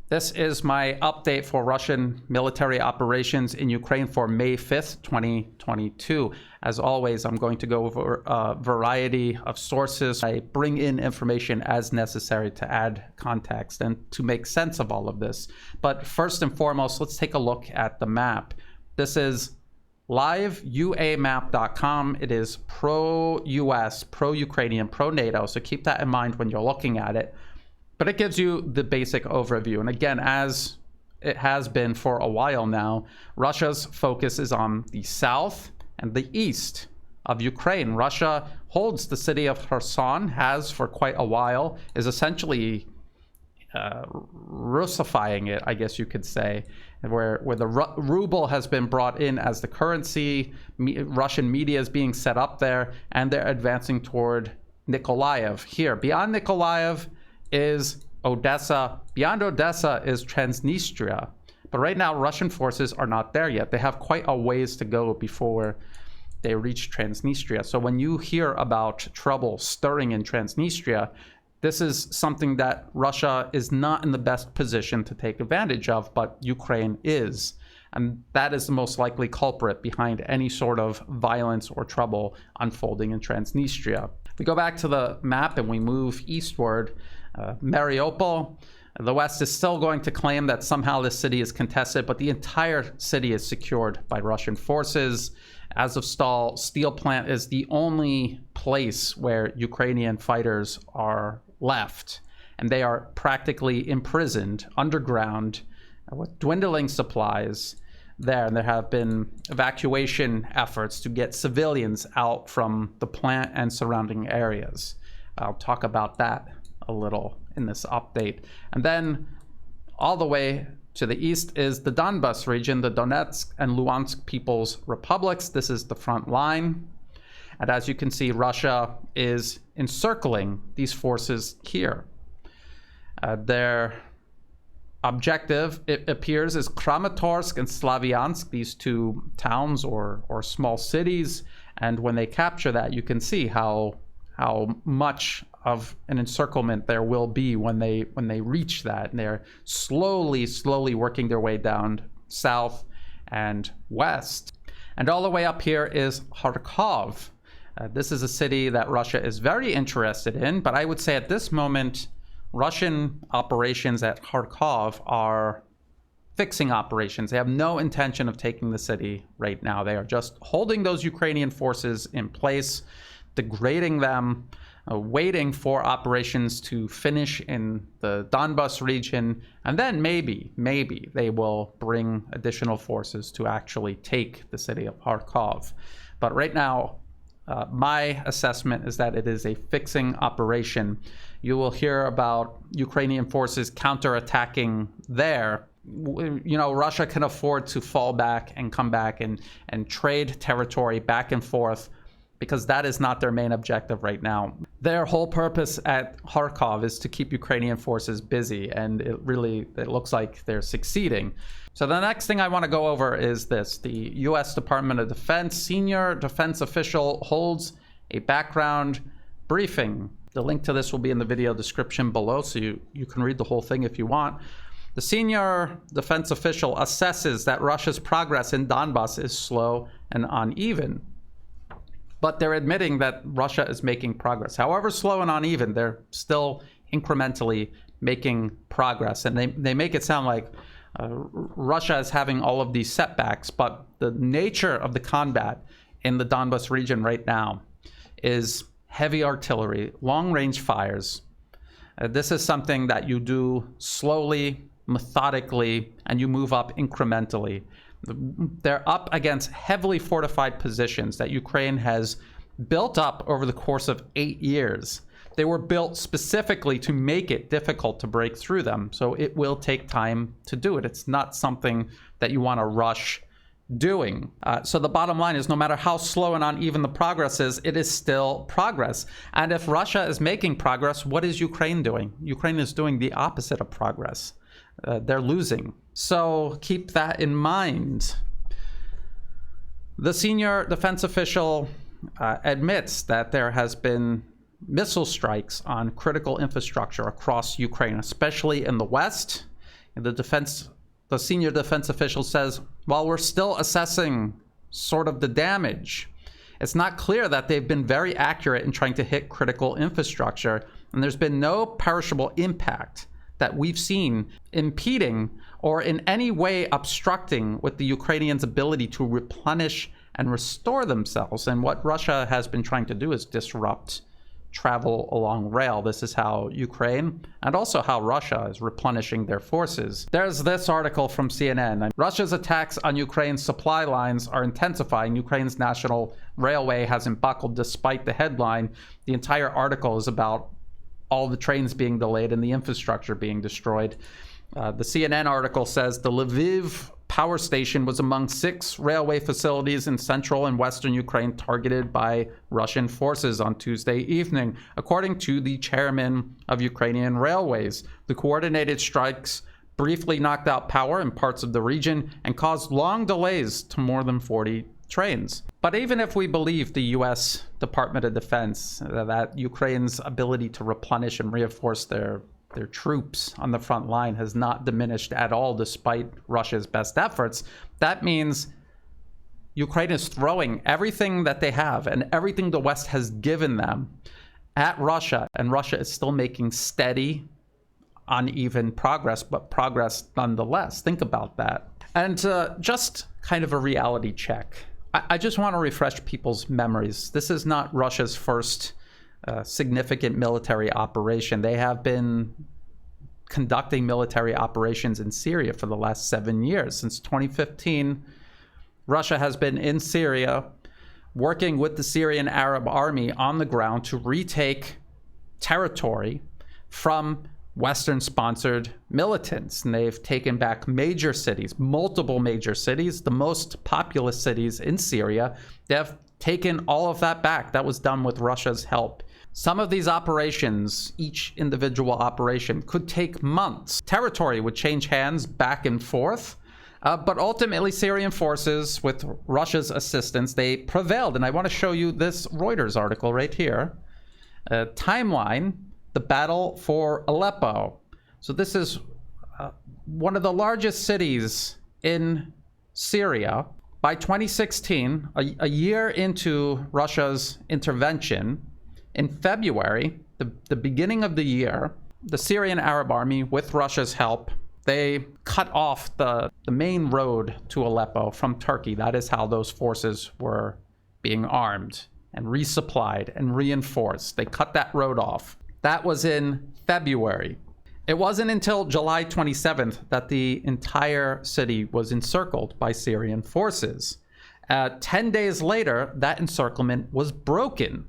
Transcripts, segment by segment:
This is my update for Russian military operations in Ukraine for May 5th, 2022. As always, I'm going to go over a variety of sources. I bring in information as necessary to add context and to make sense of all of this. But first and foremost, let's take a look at the map. This is liveuamap.com. It is pro-US, pro-Ukrainian, pro-NATO, so keep that in mind when you're looking at it. But it gives you the basic overview. And again, as it has been for a while now, Russia's focus is on the south and the east of Ukraine. Russia holds the city of Kherson, has for quite a while, is essentially Russifying it, I guess you could say, where the ruble has been brought in as the currency. Russian media is being set up there, and they're advancing toward Nikolaev. Here, beyond Nikolaev is Odessa. Beyond Odessa is Transnistria. But right now, Russian forces are not there yet. They have quite a ways to go before they reach Transnistria. So when you hear about trouble stirring in Transnistria, this is something that Russia is not in the best position to take advantage of, but Ukraine is. And that is the most likely culprit behind any sort of violence or trouble unfolding in Transnistria. If we go back to the map and we move eastward, Mariupol, the West is still going to claim that somehow this city is contested, but the entire city is secured by Russian forces. Azovstal steel plant is the only place where Ukrainian fighters are left, and they are practically imprisoned underground with dwindling supplies there. And there have been evacuation efforts to get civilians out from the plant and surrounding areas. I'll talk about that a little in this update. And then all the way to the east is the Donbas region, the Donetsk and Luhansk People's Republics. This is the front line. And as you can see, Russia is encircling these forces here. Their objective, it appears, is Kramatorsk and Slavyansk, these two towns or small cities. And when they capture that, you can see how much of an encirclement there will be when they reach that. And they're slowly working their way down south and west. And all the way up here is Kharkov. This is a city that Russia is very interested in, but I would say at this moment, Russian operations at Kharkov are fixing operations. They have no intention of taking the city right now. They are just holding those Ukrainian forces in place, degrading them, waiting for operations to finish in the Donbas region, and then maybe they will bring additional forces to actually take the city of Kharkov. But right now, my assessment is that it is a fixing operation. You will hear about Ukrainian forces counterattacking there. You know, Russia can afford to fall back and come back and trade territory back and forth, because that is not their main objective right now. Their whole purpose at Kharkov is to keep Ukrainian forces busy, and it looks like they're succeeding. So the next thing I want to go over is this. The US Department of Defense senior defense official holds a background briefing. The link to this will be in the video description below, so you can read the whole thing if you want. The senior defense official assesses that Russia's progress in Donbas is slow and uneven. But they're admitting that Russia is making progress. However slow and uneven, they're still incrementally making progress. And they make it sound like Russia is having all of these setbacks, but the nature of the combat in the Donbas region right now is heavy artillery, long-range fires. This is something that you do slowly, methodically, and you move up incrementally. They're up against heavily fortified positions that Ukraine has built up over the course of 8 years. They were built specifically to make it difficult to break through them, so it will take time to do it. It's not something that you want to rush doing. So the bottom line is, no matter how slow and uneven the progress is, it is still progress. And if Russia is making progress, what is Ukraine doing? Ukraine is doing the opposite of progress. They're losing. So keep that in mind. The senior defense official admits that there has been missile strikes on critical infrastructure across Ukraine, especially in the west. And the senior defense official says, while we're still assessing sort of the damage, it's not clear that they've been very accurate in trying to hit critical infrastructure, and there's been no perishable impact that we've seen impeding or in any way obstructing with the Ukrainians' ability to replenish and restore themselves. And what Russia has been trying to do is disrupt travel along rail. This is how Ukraine and also how Russia is replenishing their forces. There's this article from CNN. Russia's attacks on Ukraine's supply lines are intensifying. Ukraine's national railway hasn't buckled despite the headline. The entire article is about all the trains being delayed and the infrastructure being destroyed. The CNN article says the Lviv power station was among 6 railway facilities in central and western Ukraine targeted by Russian forces on Tuesday evening, according to the chairman of Ukrainian Railways. The coordinated strikes briefly knocked out power in parts of the region and caused long delays to more than 40 trains. But even if we believe the US Department of Defense that Ukraine's ability to replenish and reinforce their troops on the front line has not diminished at all despite Russia's best efforts, that means Ukraine is throwing everything that they have and everything the West has given them at Russia, and Russia is still making steady, uneven progress, but progress nonetheless. Think about that. And just kind of a reality check. I just want to refresh people's memories. This is not Russia's first significant military operation. They have been conducting military operations in Syria for the last 7 years. Since 2015, Russia has been in Syria working with the Syrian Arab army on the ground to retake territory from Western-sponsored militants. And they've taken back major cities, multiple major cities, the most populous cities in Syria. They've taken all of that back. That was done with Russia's help. Some of these operations, each individual operation, could take months. Territory would change hands back and forth, but ultimately Syrian forces, with Russia's assistance, they prevailed. And I want to show you this Reuters article right here. Timeline, the battle for Aleppo. So this is one of the largest cities in Syria. By 2016, a year into Russia's intervention, in February, the beginning of the year, the Syrian Arab army, with Russia's help, they cut off the main road to Aleppo from Turkey. That is how those forces were being armed and resupplied and reinforced. They cut that road off. That was in February. It wasn't until July 27th that the entire city was encircled by Syrian forces. 10 days later, that encirclement was broken.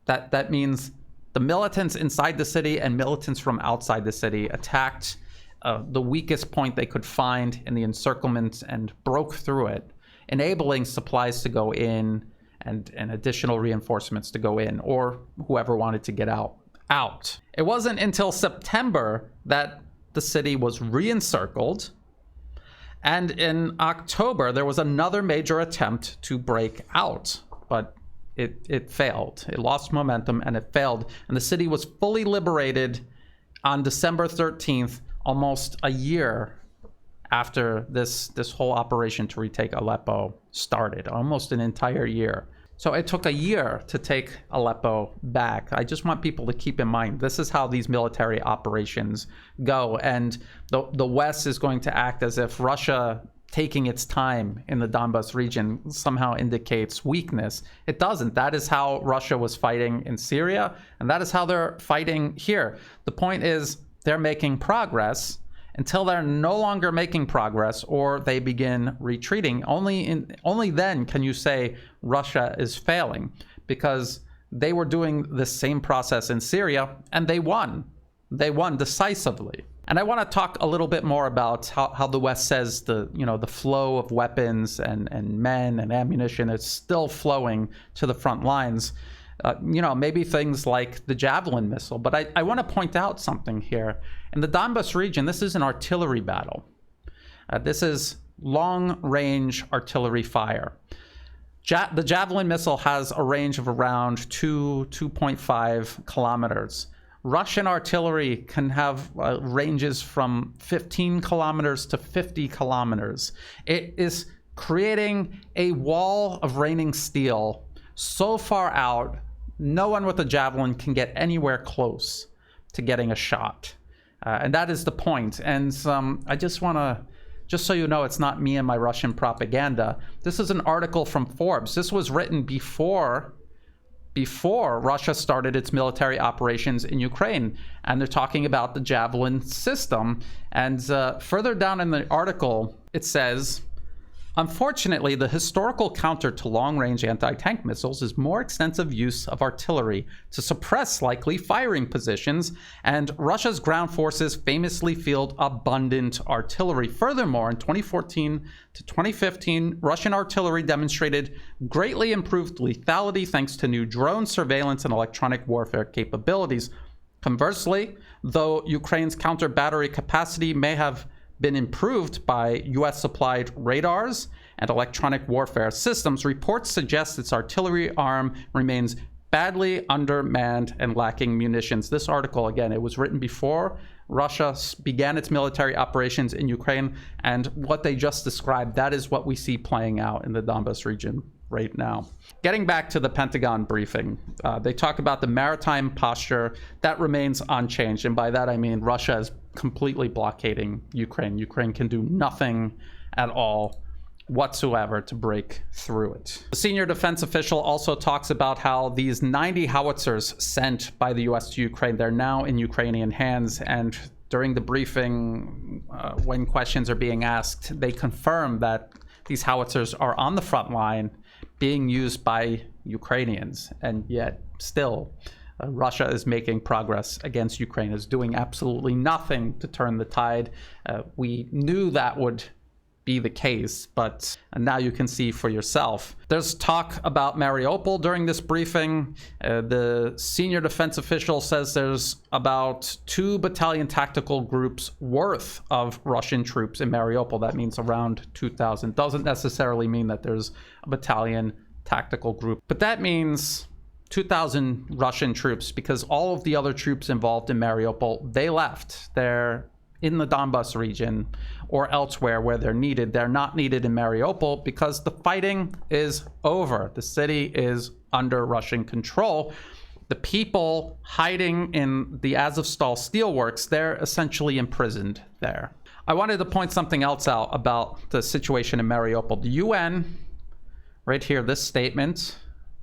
That means the militants inside the city and militants from outside the city attacked the weakest point they could find in the encirclement and broke through it, enabling supplies to go in and additional reinforcements to go in, or whoever wanted to get out. It wasn't until September that the city was re-encircled, and in October there was another major attempt to break out, but it failed. It lost momentum and it failed, and the city was fully liberated on December 13th, almost a year after this whole operation to retake Aleppo started, almost an entire year. So it took a year to take Aleppo back. I just want people to keep in mind, this is how these military operations go. And the West is going to act as if Russia taking its time in the Donbas region somehow indicates weakness. It doesn't. That is how Russia was fighting in Syria, and that is how they're fighting here. The point is, they're making progress. Until they're no longer making progress or they begin retreating, only then can you say Russia is failing, because they were doing the same process in Syria and they won. They won decisively. And I want to talk a little bit more about how the West says the flow of weapons and men and ammunition is still flowing to the front lines. Maybe things like the Javelin missile. But I want to point out something here. In the Donbas region, this is an artillery battle. This is long-range artillery fire. The Javelin missile has a range of around 2.5 kilometers, Russian artillery can have ranges from 15 kilometers to 50 kilometers. It is creating a wall of raining steel so far out, no one with a Javelin can get anywhere close to getting a shot. And that is the point. And I just want to, just so you know, it's not me and my Russian propaganda. This is an article from Forbes. This was written before Russia started its military operations in Ukraine. And they're talking about the Javelin system. And further down in the article, it says, unfortunately, the historical counter to long-range anti-tank missiles is more extensive use of artillery to suppress likely firing positions, and Russia's ground forces famously field abundant artillery. Furthermore, in 2014 to 2015, Russian artillery demonstrated greatly improved lethality thanks to new drone surveillance and electronic warfare capabilities. Conversely, though Ukraine's counter-battery capacity may have been improved by US-supplied radars and electronic warfare systems, reports suggest its artillery arm remains badly undermanned and lacking munitions. This article, again, it was written before Russia began its military operations in Ukraine, and what they just described, that is what we see playing out in the Donbas region right now. Getting back to the Pentagon briefing, they talk about the maritime posture that remains unchanged, and by that I mean Russia is completely blockading Ukraine. Ukraine can do nothing at all whatsoever to break through it. The senior defense official also talks about how these 90 howitzers sent by the US to Ukraine, they're now in Ukrainian hands, and during the briefing, when questions are being asked, they confirm that these howitzers are on the front line being used by Ukrainians, and yet still Russia is making progress against Ukraine, is doing absolutely nothing to turn the tide. We knew that would be the case, but now you can see for yourself. There's talk about Mariupol during this briefing. The senior defense official says there's about 2 battalion tactical groups worth of Russian troops in Mariupol. That means around 2,000. Doesn't necessarily mean that there's a battalion tactical group, but that means 2,000 Russian troops, because all of the other troops involved in Mariupol, they left. They're in the Donbas region or elsewhere where they're needed. They're not needed in Mariupol because the fighting is over. The city is under Russian control. The people hiding in the Azovstal steelworks, they're essentially imprisoned there. I wanted to point something else out about the situation in Mariupol. The UN, right here, this statement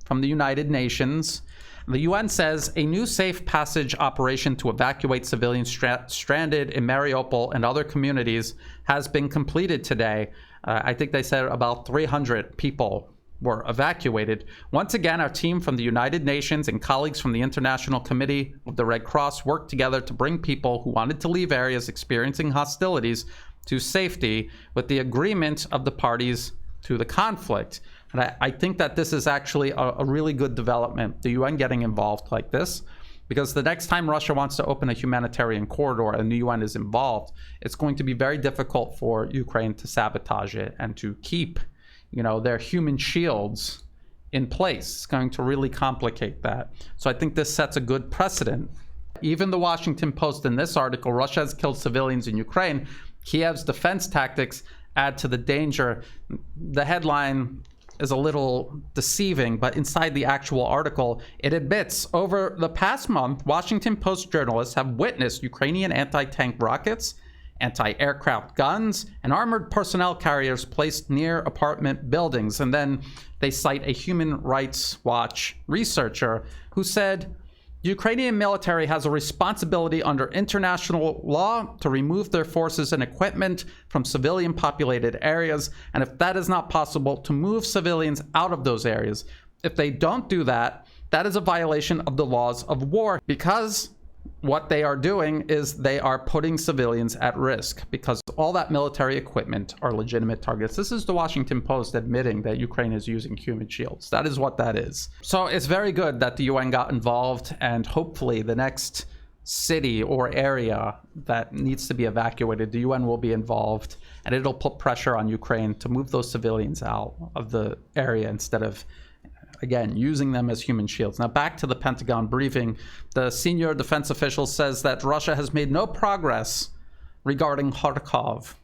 from the United Nations. The UN says a new safe passage operation to evacuate civilians stranded in Mariupol and other communities has been completed today. I think they said about 300 people were evacuated. Once again, our team from the United Nations and colleagues from the International Committee of the Red Cross worked together to bring people who wanted to leave areas experiencing hostilities to safety with the agreement of the parties to the conflict. And I think that this is actually a really good development, the UN getting involved like this, because the next time Russia wants to open a humanitarian corridor and the UN is involved, it's going to be very difficult for Ukraine to sabotage it and to keep, their human shields in place. It's going to really complicate that. So I think this sets a good precedent. Even the Washington Post in this article, Russia has killed civilians in Ukraine. Kiev's defense tactics add to the danger. The headline is a little deceiving, but inside the actual article, it admits over the past month, Washington Post journalists have witnessed Ukrainian anti-tank rockets, anti-aircraft guns, and armored personnel carriers placed near apartment buildings. And then they cite a Human Rights Watch researcher who said, the Ukrainian military has a responsibility under international law to remove their forces and equipment from civilian populated areas, and if that is not possible, to move civilians out of those areas. If they don't do that, that is a violation of the laws of war, because what they are doing is they are putting civilians at risk, because all that military equipment are legitimate targets. This is the Washington Post admitting that Ukraine is using human shields. That is what that is. So it's very good that the UN got involved, and hopefully the next city or area that needs to be evacuated, the UN will be involved, and it'll put pressure on Ukraine to move those civilians out of the area instead of again, using them as human shields. Now, back to the Pentagon briefing. The senior defense official says that Russia has made no progress regarding Kharkov.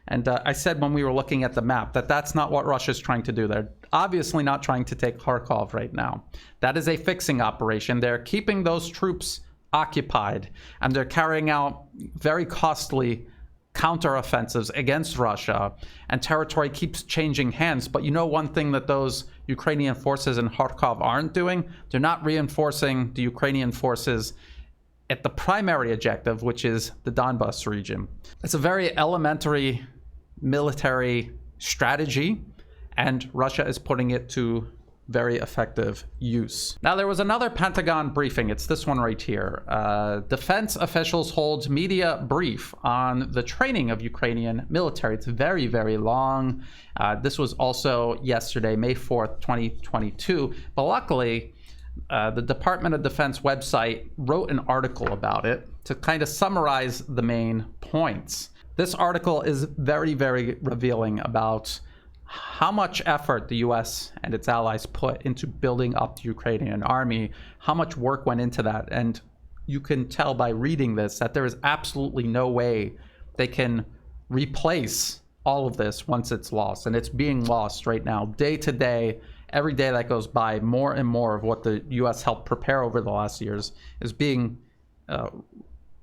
And I said when we were looking at the map that that's not what Russia's trying to do. They're obviously not trying to take Kharkov right now. That is a fixing operation. They're keeping those troops occupied, and they're carrying out very costly counteroffensives against Russia, and territory keeps changing hands. But you know one thing that those Ukrainian forces in Kharkov aren't doing? They're not reinforcing the Ukrainian forces at the primary objective, which is the Donbas region. It's a very elementary military strategy, and Russia is putting it to very effective use. Now, there was another Pentagon briefing. It's this one right here. Defense officials hold media brief on the training of Ukrainian military. It's very, very long. This was also yesterday, May 4th, 2022. But luckily, the Department of Defense website wrote an article about it to kind of summarize the main points. This article is very, very revealing about how much effort the US and its allies put into building up the Ukrainian army, how much work went into that. And you can tell by reading this that there is absolutely no way they can replace all of this once it's lost. And it's being lost right now, day to day. Every day that goes by, more and more of what the US helped prepare over the last years is being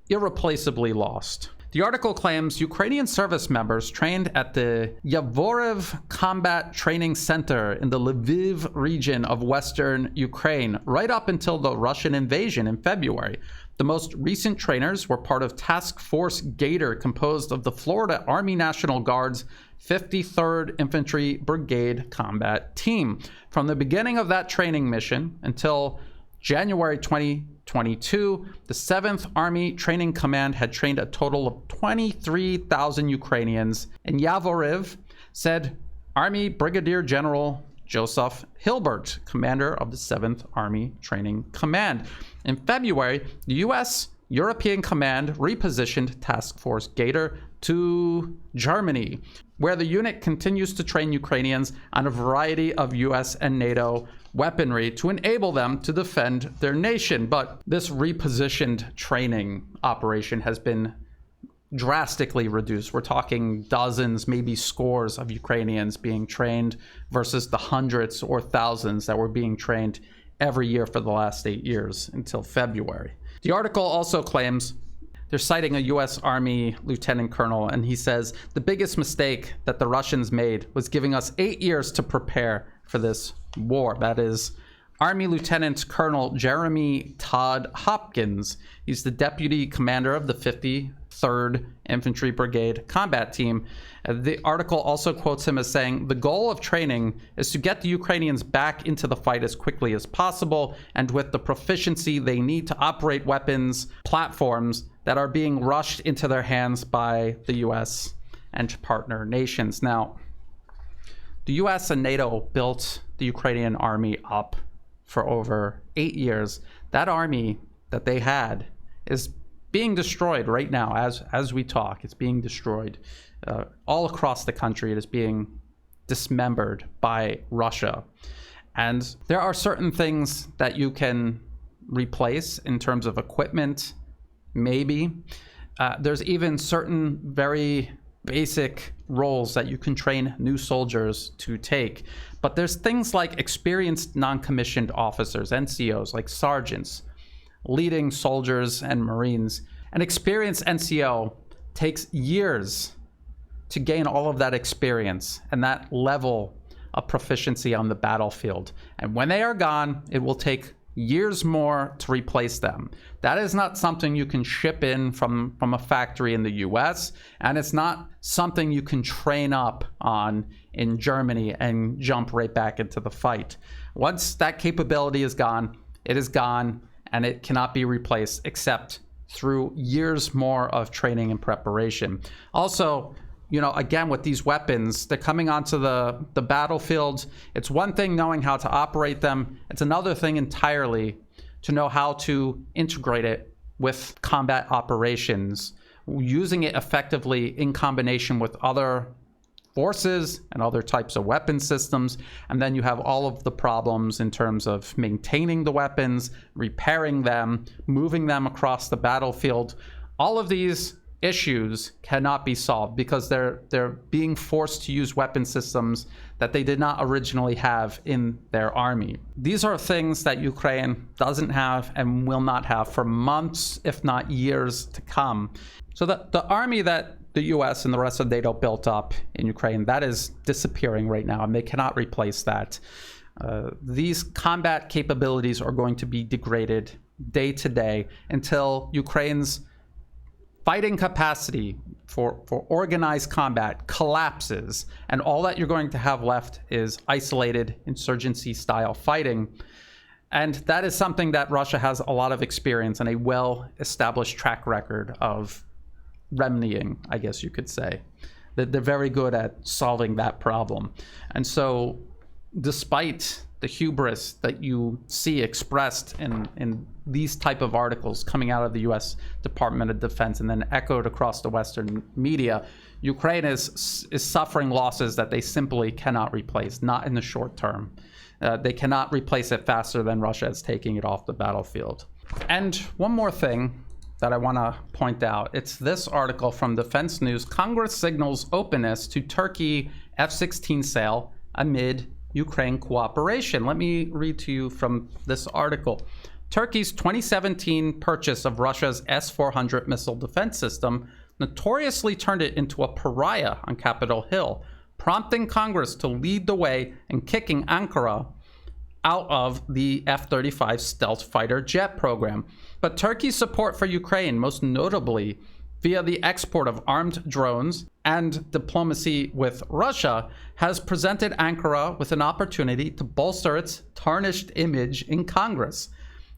irreplaceably lost. The article claims Ukrainian service members trained at the Yavoriv Combat Training Center in the Lviv region of western Ukraine, right up until the Russian invasion in February. The most recent trainers were part of Task Force Gator, composed of the Florida Army National Guard's 53rd Infantry Brigade Combat Team. From the beginning of that training mission until January 2022, the 7th Army Training Command had trained a total of 23,000 Ukrainians. And Yavoriv, said Army Brigadier General Joseph Hilbert, commander of the 7th Army Training Command. In February, the U.S. European Command repositioned Task Force Gator to Germany, where the unit continues to train Ukrainians on a variety of US and NATO weaponry to enable them to defend their nation. But this repositioned training operation has been drastically reduced. We're talking dozens, maybe scores of Ukrainians being trained versus the hundreds or thousands that were being trained every year for the last 8 years until February. The article also claims, they're citing a U.S. Army lieutenant colonel, and he says, the biggest mistake that the Russians made was giving us 8 years to prepare for this war. That is Army Lieutenant Colonel Jeremy Todd Hopkins. He's the deputy commander of the 53rd Infantry Brigade Combat Team. The article also quotes him as saying, the goal of training is to get the Ukrainians back into the fight as quickly as possible and with the proficiency they need to operate weapons platforms that are being rushed into their hands by the U.S. and partner nations. Now, the U.S. and NATO built the Ukrainian army up for over 8 years. That army that they had is being destroyed right now as we talk. It's being destroyed all across the country. It is being dismembered by Russia. And there are certain things that you can replace in terms of equipment, maybe. There's even certain very basic roles that you can train new soldiers to take. But there's things like experienced non-commissioned officers, NCOs, like sergeants, leading soldiers and Marines. An experienced NCO takes years to gain all of that experience and that level of proficiency on the battlefield. And when they are gone, it will take years more to replace them. That is not something you can ship in from a factory in the US, and it's not something you can train up on in Germany and jump right back into the fight. Once that capability is gone, it is gone, and it cannot be replaced except through years more of training and preparation. Also, you know, again, with these weapons, they're coming onto the battlefield. It's one thing knowing how to operate them. It's another thing entirely to know how to integrate it with combat operations, using it effectively in combination with other forces and other types of weapon systems. And then you have all of the problems in terms of maintaining the weapons, repairing them, moving them across the battlefield. All of these issues cannot be solved because they're being forced to use weapon systems that they did not originally have in their army. These are things that Ukraine doesn't have and will not have for months, if not years to come. So the army that the US and the rest of NATO built up in Ukraine, that is disappearing right now, and they cannot replace that. These combat capabilities are going to be degraded day to day until Ukraine's fighting capacity for organized combat collapses, and all that you're going to have left is isolated insurgency-style fighting. And that is something that Russia has a lot of experience and a well-established track record of remedying, I guess you could say. That they're very good at solving that problem. And so, despite the hubris that you see expressed in these type of articles coming out of the US Department of Defense and then echoed across the Western media, Ukraine is suffering losses that they simply cannot replace, not in the short term. They cannot replace it faster than Russia is taking it off the battlefield. And one more thing that I want to point out, it's this article from Defense News. Congress signals openness to Turkey F16 sale amid Ukraine cooperation. Let me read to you from this article. Turkey's 2017 purchase of Russia's S-400 missile defense system notoriously turned it into a pariah on Capitol Hill, prompting Congress to lead the way in kicking Ankara out of the F-35 stealth fighter jet program. But Turkey's support for Ukraine, most notably via the export of armed drones and diplomacy with Russia, has presented Ankara with an opportunity to bolster its tarnished image in Congress.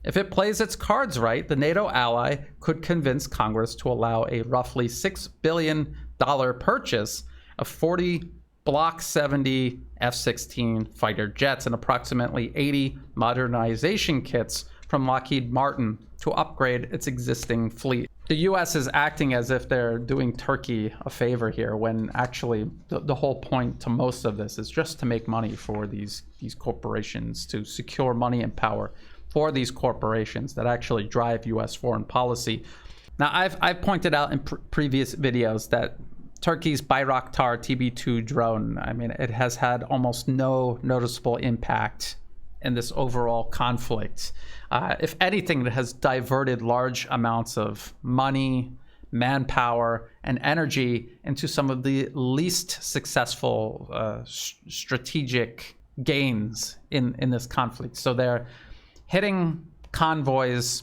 If it plays its cards right, the NATO ally could convince Congress to allow a roughly $6 billion purchase of 40 Block 70 F-16 fighter jets and approximately 80 modernization kits from Lockheed Martin to upgrade its existing fleet. The US is acting as if they're doing Turkey a favor here, when actually the whole point to most of this is just to make money for these corporations, to secure money and power for these corporations that actually drive US foreign policy. Now, I've pointed out in previous videos that Turkey's Bayraktar TB2 drone, I mean, it has had almost no noticeable impact in this overall conflict. If anything, it has diverted large amounts of money, manpower, and energy into some of the least successful strategic gains in this conflict. So they're hitting convoys,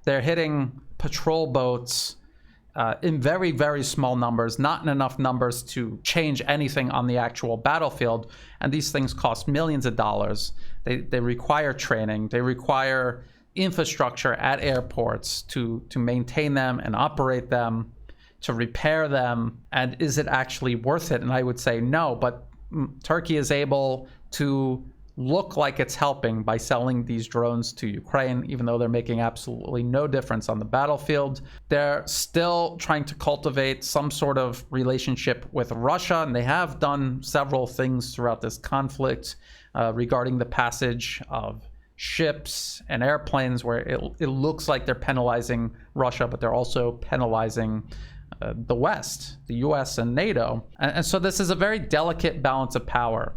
they're hitting patrol boats, in very, very small numbers, not in enough numbers to change anything on the actual battlefield. And these things cost millions of dollars. They require training. They require infrastructure at airports to maintain them and operate them, to repair them. And is it actually worth it? And I would say no, but Turkey is able to look like it's helping by selling these drones to Ukraine, even though they're making absolutely no difference on the battlefield. They're still trying to cultivate some sort of relationship with Russia, and they have done several things throughout this conflict regarding the passage of ships and airplanes, where it looks like they're penalizing Russia, but they're also penalizing the West, the US and NATO. And so this is a very delicate balance of power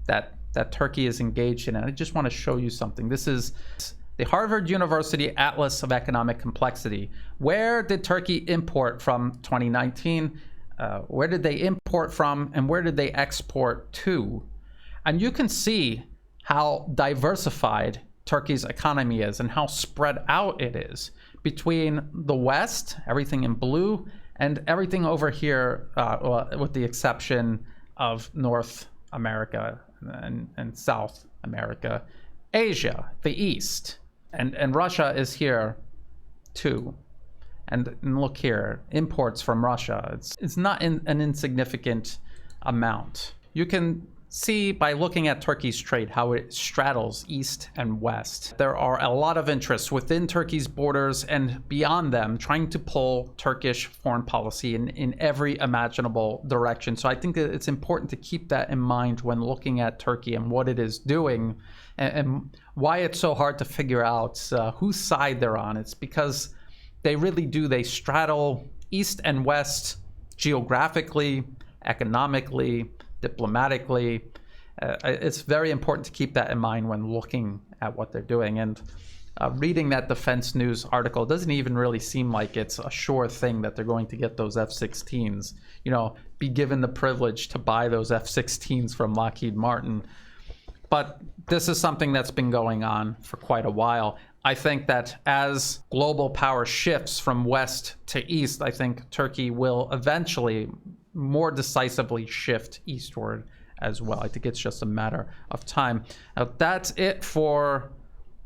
that Turkey is engaged in. And I just want to show you something. This is the Harvard University Atlas of Economic Complexity. Where did Turkey import from 2019? Where did they import from, and where did they export to? And you can see how diversified Turkey's economy is and how spread out it is between the West, everything in blue, and everything over here, with the exception of North America and South America, Asia, the East, and Russia is here too. And look here, imports from Russia, it's not an insignificant amount. You can see by looking at Turkey's trade how it straddles east and west. There are a lot of interests within Turkey's borders and beyond them trying to pull Turkish foreign policy in every imaginable direction. So I think that it's important to keep that in mind when looking at Turkey and what it is doing and why it's so hard to figure out whose side they're on. It's because they really do. They straddle east and west geographically, economically, diplomatically. It's very important to keep that in mind when looking at what they're doing. And reading that Defense News article doesn't even really seem like it's a sure thing that they're going to get those F-16s, you know, be given the privilege to buy those F-16s from Lockheed Martin. But this is something that's been going on for quite a while. I think that as global power shifts from west to east, I think Turkey will eventually more decisively shift eastward as well. I think it's just a matter of time. Now, that's it for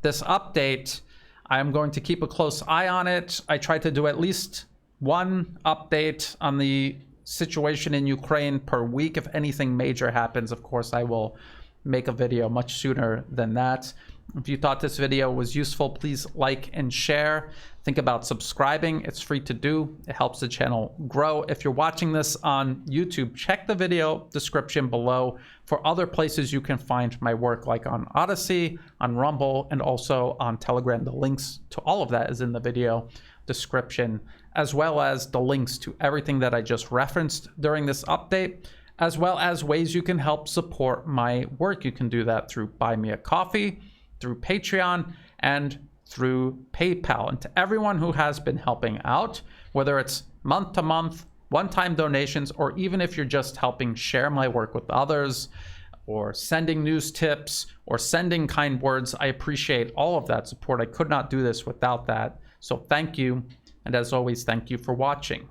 this update. I'm going to keep a close eye on it. I try to do at least one update on the situation in Ukraine per week. If anything major happens, of course, I will make a video much sooner than that. If you thought this video was useful, please like and share. Think about subscribing. It's free to do. It helps the channel grow. If you're watching this on YouTube, check the video description below for other places you can find my work, like on Odyssey, on Rumble, and also on Telegram. The links to all of that is in the video description, as well as the links to everything that I just referenced during this update, as well as ways you can help support my work. You can do that through Buy Me a Coffee, through Patreon, and through PayPal. And to everyone who has been helping out, whether it's month to month, one-time donations, or even if you're just helping share my work with others, or sending news tips, or sending kind words, I appreciate all of that support. I could not do this without that. So thank you. And as always, thank you for watching.